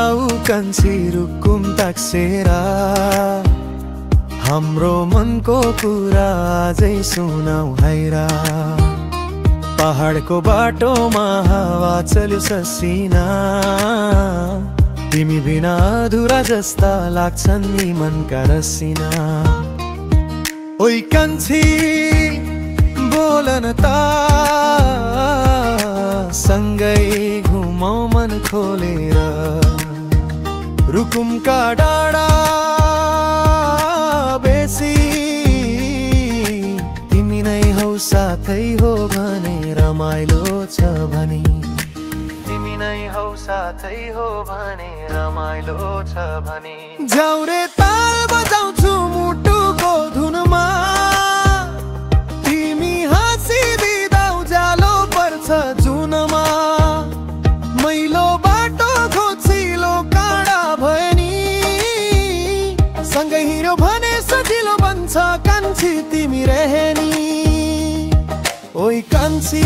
आऊ कान्छी रुकुम ताक्सेरा हाम्रो मनको कुरा आजै सुनाऊ हाइरा पहाडको बाटोमा हावा चल्यो ससिना तिमी बिना अधुरा जस्ता लाग्छन् नि मनका रसिना ओइ कान्छी बोलन ता सँगै घुमाऊ मन खोलेर रुकुमका डाँडा बेसी तिमी नै हौ साथै हो भने रमाइलो छ भने तिमी नै हौ साथै हो भने रमाइलो छ भने झ्याउरे ताल बजाउँछु मुटुको धुनमा तिमी हाँसिदिँदा उज्यालो पर्छ जुनमा मैलो बाटो खोजिलो काँडा भयो नि सँगै हिँड्यो भने सजिलो बन्छ कान्छी तिमी रहेनी ओइ कान्छी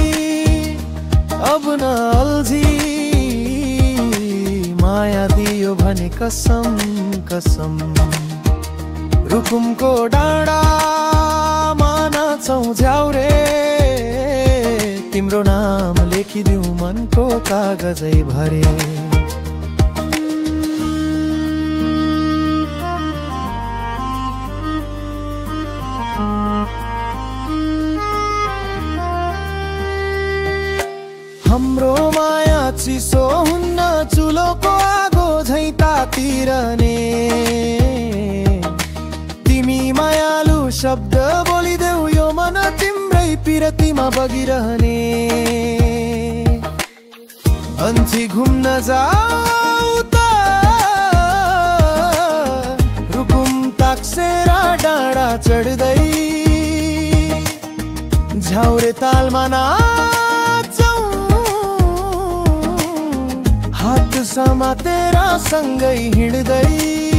अब न अल्झी माया दियो भने कसम कसम रुकुमको डाँडामा नाचौँ झ्याउरे तिम्रो नाम लेखिदिउँ मनको कागजै भरे हाम्रो माया चिसो हुन्न चुलोको आगो झैं तातिरहने तिमी मायालु शब्द बोलिदेऊ यो मन तिम्रै पिरतीमा बगिरहने अन्ची घुम्न जाऊ त रुकुम ताक्सेरा डाँडा चढ्दै झ्याउरे तालमा हात समातेर सँगै हिँड्दै